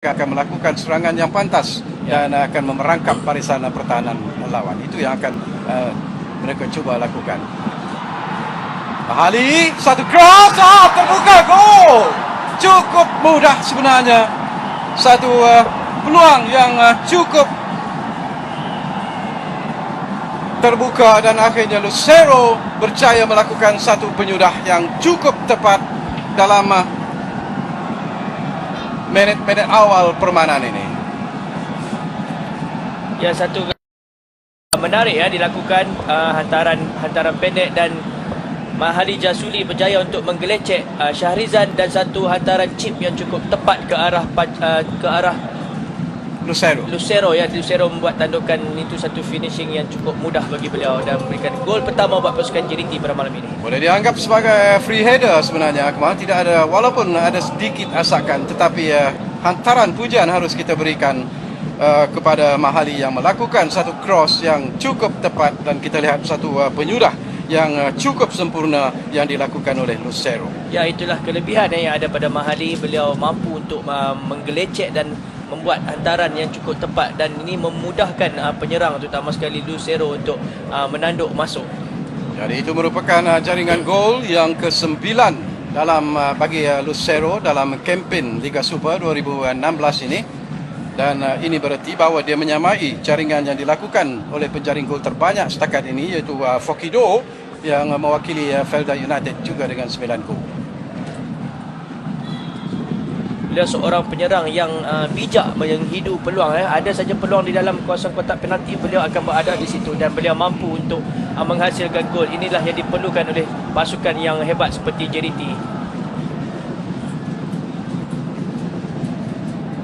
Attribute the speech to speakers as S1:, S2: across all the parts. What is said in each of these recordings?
S1: akan melakukan serangan yang pantas dan akan memerangkap barisan pertahanan lawan. Itu yang akan mereka cuba lakukan. Mahali, satu cross, terbuka, gol. Cukup mudah sebenarnya. Satu peluang yang cukup terbuka dan akhirnya Lucero berjaya melakukan satu penyudah yang cukup tepat dalam minit-minit awal permainan ini.
S2: Ya, satu menarik dilakukan hantaran pendek dan Mahali Jasuli berjaya untuk menggelecek Syahrizan dan satu hantaran chip yang cukup tepat ke arah Lucero. Lucero membuat tandukan. Itu satu finishing yang cukup mudah bagi beliau dan memberikan gol pertama buat pasukan JDT pada malam ini.
S1: Boleh dianggap sebagai free header sebenarnya, Akmal. Tidak ada, walaupun ada sedikit asakan, tetapi hantaran pujian harus kita berikan kepada Mahali yang melakukan satu cross yang cukup tepat dan kita lihat satu penyudah yang cukup sempurna yang dilakukan oleh Lucero.
S2: Ya, itulah kelebihan yang ada pada Mahali. Beliau mampu untuk menggelecek dan membuat hantaran yang cukup tepat dan ini memudahkan penyerang terutama sekali Lucero untuk menanduk masuk.
S1: Jadi itu merupakan jaringan gol yang ke-9 dalam bagi Lucero dalam kempen Liga Super 2016 ini. Dan ini berarti bahawa dia menyamai jaringan yang dilakukan oleh penjaring gol terbanyak setakat ini, iaitu Fokido yang mewakili Felda United juga dengan 9 gol.
S2: Beliau seorang penyerang yang bijak menghidu peluang. Ada saja peluang di dalam kawasan kotak penalti, beliau akan berada di situ dan beliau mampu untuk menghasilkan gol. Inilah yang diperlukan oleh pasukan yang hebat seperti JDT.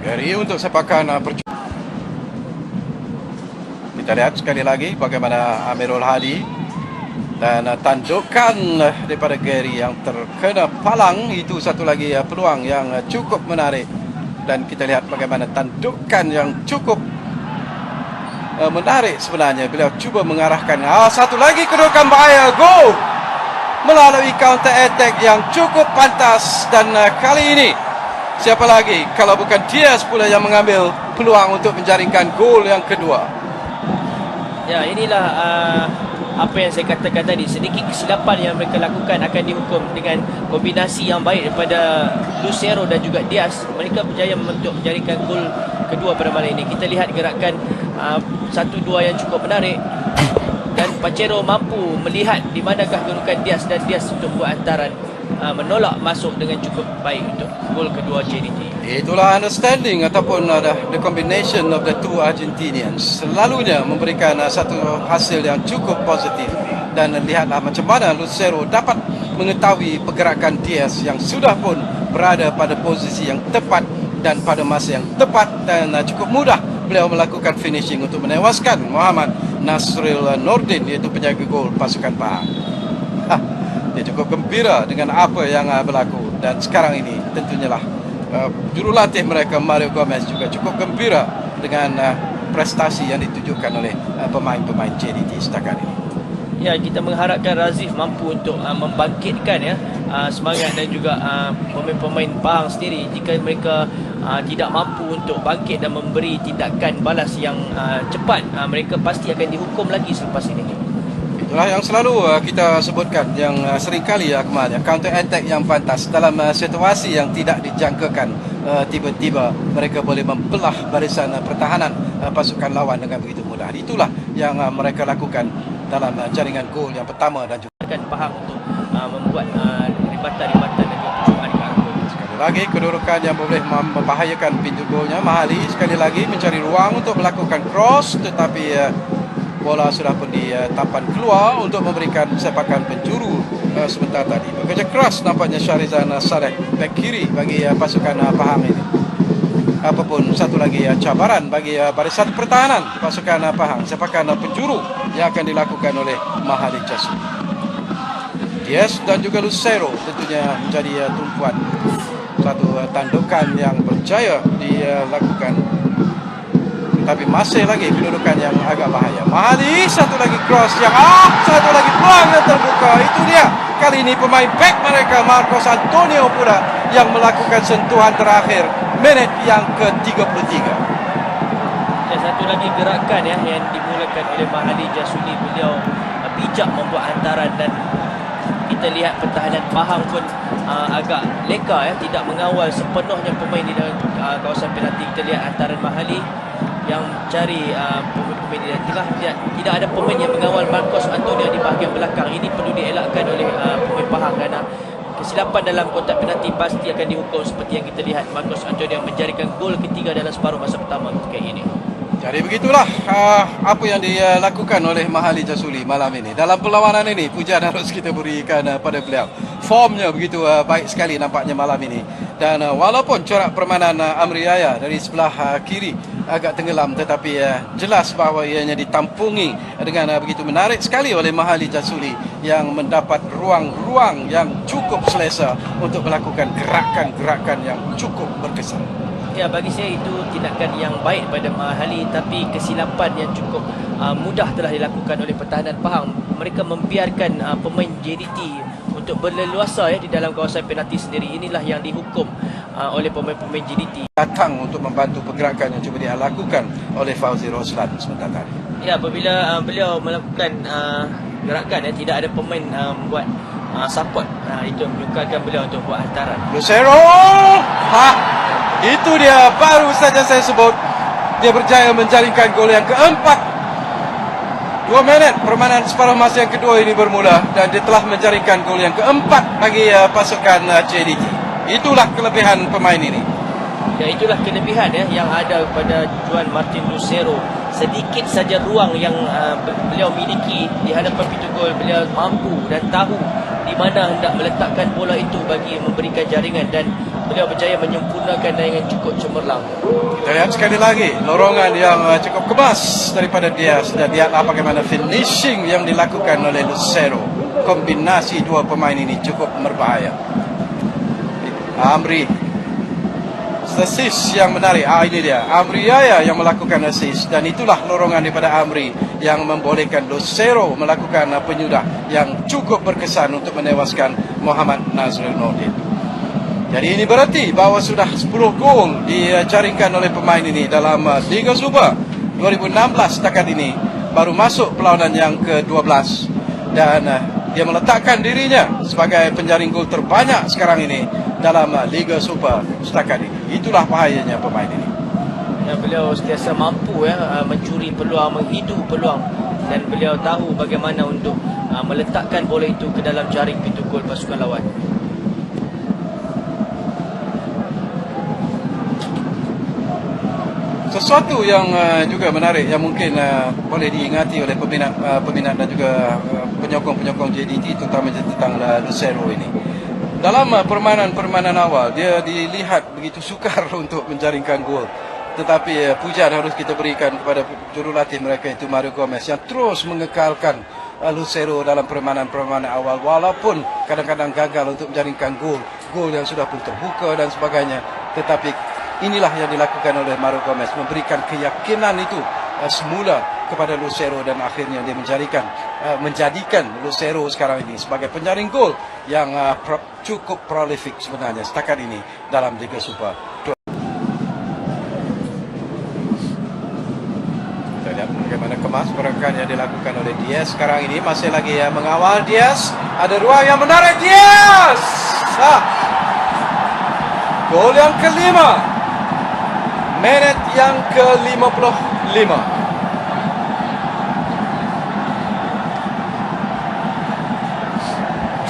S1: Gary untuk sepakan perjuangan. Kita lihat sekali lagi bagaimana Amirul Hadi dan tandukan daripada Gary yang terkena palang. Itu satu lagi peluang yang cukup menarik. Dan kita lihat bagaimana tandukan yang cukup menarik sebenarnya. Beliau cuba mengarahkan. Satu lagi kedudukan bahaya. Gol! Melalui counter attack yang cukup pantas. Dan kali ini siapa lagi kalau bukan Diaz pula yang mengambil peluang untuk menjaringkan gol yang kedua.
S2: Ya, inilah apa yang saya katakan tadi. Sedikit kesilapan yang mereka lakukan akan dihukum dengan kombinasi yang baik daripada Lucero dan juga Diaz. Mereka berjaya untuk menjaringkan gol kedua pada malam ini. Kita lihat gerakan 1-2 yang cukup menarik dan Pacero mampu melihat di manakah kedudukan Diaz dan Diaz untuk buat hantaran menolak masuk dengan cukup baik untuk gol kedua JDT.
S1: Itulah understanding ataupun the combination of the two Argentinians selalunya memberikan satu hasil yang cukup positif. Dan lihatlah macam mana Lucero dapat mengetahui pergerakan Diaz yang sudah pun berada pada posisi yang tepat dan pada masa yang tepat, dan cukup mudah beliau melakukan finishing untuk menewaskan Muhammad Nasril Nordin, iaitu penjaga gol pasukan Pahang. Dia cukup gembira dengan apa yang berlaku, dan sekarang ini tentunya lah jurulatih mereka Mario Gomez juga cukup gembira dengan prestasi yang ditunjukkan oleh pemain-pemain JDT setakat ini.
S2: Ya, kita mengharapkan Razif mampu untuk membangkitkan semangat dan juga pemain-pemain Pahang sendiri. Jika mereka tidak mampu untuk bangkit dan memberi tindakan balas yang cepat, mereka pasti akan dihukum lagi selepas ini.
S1: Itulah yang selalu kita sebutkan, yang seringkali Akmal, counter attack yang pantas dalam situasi yang tidak dijangkakan. Tiba-tiba mereka boleh membelah barisan pertahanan pasukan lawan dengan begitu mudah. Itulah yang mereka lakukan dalam jaringan gol yang pertama dan juga
S2: Pahang untuk membuat ribatan-ribatan dan juga pucukan ke arah gol.
S1: Sekali lagi kedudukan yang boleh membahayakan pintu golnya. Mahali sekali lagi mencari ruang untuk melakukan cross, tetapi bola sudah pun ditapan keluar untuk memberikan sepakan penjuru sebentar tadi. Bekerja keras nampaknya Syahrizan Saleh bek kiri bagi pasukan Pahang ini. Apapun satu lagi cabaran bagi barisan pertahanan pasukan Pahang, sepakan penjuru yang akan dilakukan oleh Mahali Jasuli. Diaz dan juga Lucero tentunya menjadi tumpuan. Satu tandukan yang berjaya dilakukan, tapi masih lagi kedudukan yang agak bahaya. Mahali, satu lagi cross yang satu lagi peluang yang terbuka. Itu dia. Kali ini pemain back mereka Marcos Antonio pula yang melakukan sentuhan terakhir. minit yang ke-33.
S2: Dan satu lagi gerakan ya yang dimulakan oleh Mahali Jasuli, beliau bijak membuat hantaran dan kita lihat pertahanan Pahang pun agak leka ya, tidak mengawal sepenuhnya pemain di dalam kawasan penalti. Kita lihat hantaran Mahali yang cari pemain di tengah. Tidak ada pemain yang mengawal Marcos Antonio di bahagian belakang. Ini perlu dielakkan oleh pemain Pahang kerana kesilapan dalam kotak penalti pasti akan dihukum seperti yang kita lihat Marcos Antonio menjadikan gol ketiga dalam separuh masa pertama ketika ini.
S1: Jadi begitulah apa yang dilakukan oleh Mahali Jasuli malam ini. Dalam perlawanan ini, pujian harus kita berikan pada beliau. Formnya begitu baik sekali nampaknya malam ini. Dan walaupun corak permainan Amri Yahya dari sebelah kiri agak tenggelam, tetapi jelas bahawa ianya ditampungi dengan begitu menarik sekali oleh Mahali Jasuli yang mendapat ruang-ruang yang cukup selesa untuk melakukan gerakan-gerakan yang cukup berkesan.
S2: Ya, bagi saya itu tindakan yang baik pada Mahali, tapi kesilapan yang cukup mudah telah dilakukan oleh pertahanan Pahang. Mereka membiarkan pemain JDT untuk berleluasa ya di dalam kawasan penalti sendiri. Inilah yang dihukum oleh pemain-pemain JDT.
S1: Datang untuk membantu pergerakan yang cuba dilakukan oleh Fauzi Roslan sebentar tadi.
S2: Ya, apabila beliau melakukan gerakan ya, tidak ada pemain buat support. Itu menyukarkan beliau untuk buat hantaran.
S1: Lucero! Itu dia baru saja saya sebut. Dia berjaya menjaringkan gol yang keempat. 2 minit permainan separuh masa yang kedua ini bermula dan dia telah menjaringkan gol yang keempat bagi pasukan JDT. Itulah kelebihan pemain ini.
S2: Ya, itulah kelebihan ya yang ada pada Juan Martin Lucero. Sedikit saja ruang yang beliau miliki di hadapan pintu gol. Beliau mampu dan tahu di mana hendak meletakkan bola itu bagi memberikan jaringan, dan beliau berjaya menyempurnakan dengan cukup cemerlang.
S1: Kita lihat sekali lagi lorongan yang cukup kemas daripada Diaz, dan lihatlah bagaimana finishing yang dilakukan oleh Lucero. Kombinasi dua pemain ini cukup berbahaya. Amri, assist yang menarik. Ini dia Amri Yahya yang melakukan assist, dan itulah lorongan daripada Amri yang membolehkan Lucero melakukan penyudah yang cukup berkesan untuk menewaskan Muhammad Nazrul Nordin. Jadi ini berarti bahawa sudah 10 gol dijaringkan oleh pemain ini dalam Liga Super 2016 setakat ini. Baru masuk perlawanan yang ke-12 dan dia meletakkan dirinya sebagai penjaring gol terbanyak sekarang ini dalam Liga Super setakat ini. Itulah bahayanya pemain ini.
S2: Ya, beliau sentiasa mampu ya mencuri peluang, menghidu peluang, dan beliau tahu bagaimana untuk meletakkan bola itu ke dalam jaring pintu gol pasukan lawan.
S1: Sesuatu yang juga menarik yang mungkin boleh diingati oleh peminat dan juga penyokong-penyokong JDT, terutama tentang Lucero ini. Dalam permainan awal dia dilihat begitu sukar untuk menjaringkan gol. Tetapi pujian harus kita berikan kepada jurulatih mereka, itu Mario Gomez, yang terus mengekalkan Lucero dalam permainan awal, walaupun kadang-kadang gagal untuk menjaringkan gol yang sudah pun terbuka dan sebagainya. Tetapi inilah yang dilakukan oleh Mario Gomez, memberikan keyakinan itu semula kepada Lucero, dan akhirnya dia menjadikan Lucero sekarang ini sebagai penjaring gol yang cukup prolific sebenarnya setakat ini dalam Liga Super. Kita lihat bagaimana kemas gerakan yang dilakukan oleh Diaz sekarang ini, masih lagi mengawal Diaz. Ada ruang yang menarik Diaz. Gol yang kelima, menit yang ke-55.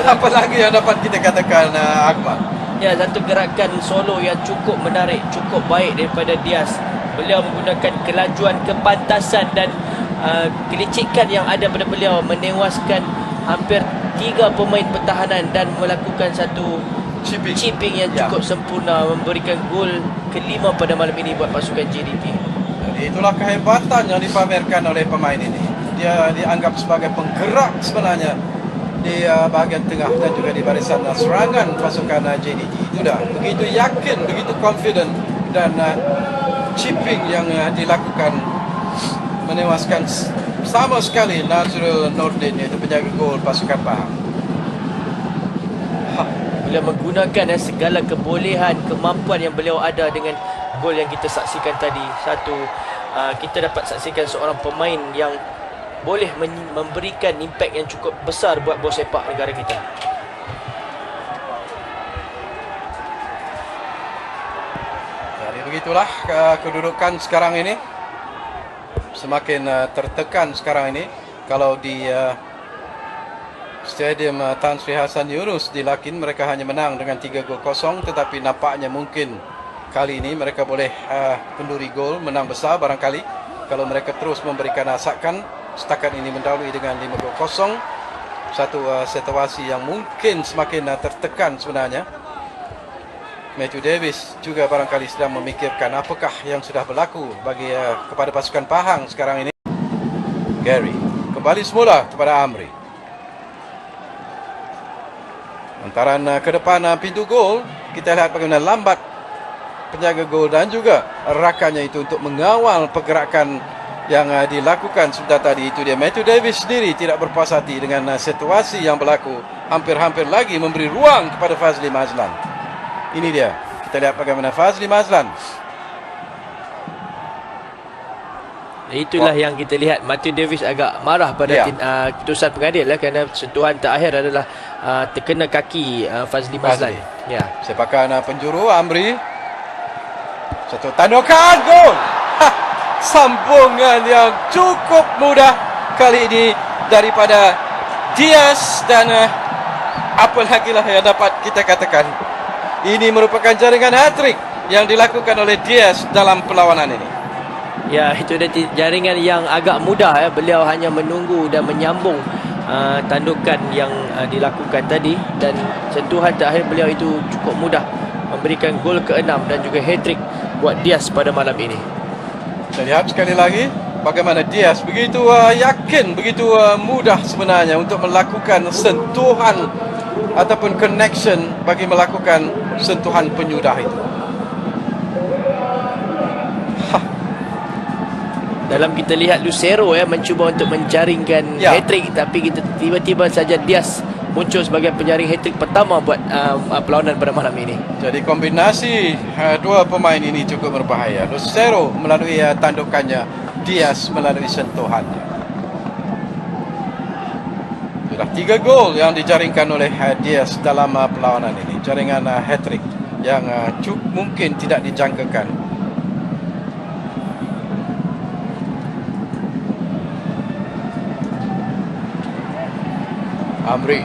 S1: Apa lagi yang dapat kita katakan, Akmal?
S2: Ya, satu gerakan solo yang cukup menarik, cukup baik daripada Diaz. Beliau menggunakan kelajuan, kepantasan dan kelicikan yang ada pada beliau, menewaskan hampir 3 pemain pertahanan dan melakukan satu chipping yang cukup sempurna, memberikan gol kelima pada malam ini buat pasukan JDT.
S1: Jadi itulah kehebatan yang dipamerkan oleh pemain ini. Dia dianggap sebagai penggerak sebenarnya di bahagian tengah dan juga di barisan serangan pasukan JDT. Itu dah begitu yakin, begitu confident, dan chipping yang dilakukan menewaskan sama sekali Nazrul Nordin, iaitu penjaga gol pasukan Pahang.
S2: Beliau menggunakan segala kebolehan, kemampuan yang beliau ada dengan gol yang kita saksikan tadi. Satu, kita dapat saksikan seorang pemain yang boleh memberikan impak yang cukup besar buat bola sepak negara kita.
S1: Jadi begitulah kedudukan sekarang ini. Semakin tertekan sekarang ini. Kalau di Stadium Tan Sri Hasan Yunus di Lakin, mereka hanya menang dengan 3-0, tetapi nampaknya mungkin kali ini mereka boleh kenduri gol, menang besar barangkali kalau mereka terus memberikan asakan. Setakat ini mendahului dengan 5-0. Satu situasi yang mungkin semakin tertekan sebenarnya. Matthew Davis juga barangkali sedang memikirkan apakah yang sudah berlaku bagi kepada pasukan Pahang sekarang ini. Gary kembali semula kepada Amri. Lantaran ke depan pintu gol, kita lihat bagaimana lambat penjaga gol dan juga rakannya itu untuk mengawal pergerakan yang dilakukan sebentar tadi. Itu dia, Matthew Davis sendiri tidak berpuas hati dengan situasi yang berlaku. Hampir-hampir lagi memberi ruang kepada Fazli Mazlan. Ini dia, kita lihat bagaimana Fazli Mazlan.
S2: Itulah yang kita lihat. Matthew Davis agak marah pada keputusan pengadil kerana sentuhan terakhir adalah terkena kaki Fazli Mazlan. Ya.
S1: Sepakan penjuru Amri. Satu tandukan gol. Sambungan yang cukup mudah kali ini daripada Diaz, dan apa lagi lah yang dapat kita katakan. Ini merupakan jaringan hat-trick yang dilakukan oleh Diaz dalam perlawanan ini.
S2: Ya, itu dah jaringan yang agak mudah ya. Beliau hanya menunggu dan menyambung tandukan yang dilakukan tadi, dan sentuhan terakhir beliau itu cukup mudah memberikan gol ke-6 dan juga hat-trick buat Diaz pada malam ini.
S1: Kita lihat sekali lagi bagaimana Diaz begitu yakin, begitu mudah sebenarnya untuk melakukan sentuhan ataupun connection bagi melakukan sentuhan penyudah itu.
S2: Dalam kita lihat Lucero mencuba untuk menjaringkan hat-trick, tapi kita tiba-tiba saja Diaz muncul sebagai penjaring hat-trick pertama buat perlawanan pada malam ini. Jadi
S1: kombinasi dua pemain ini cukup berbahaya. Lucero melalui tandukannya, Diaz melalui sentuhannya. Sudah 3 gol yang dijaringkan oleh Diaz dalam perlawanan ini. Jaringan hat-trick yang mungkin tidak dijangkakan. Amri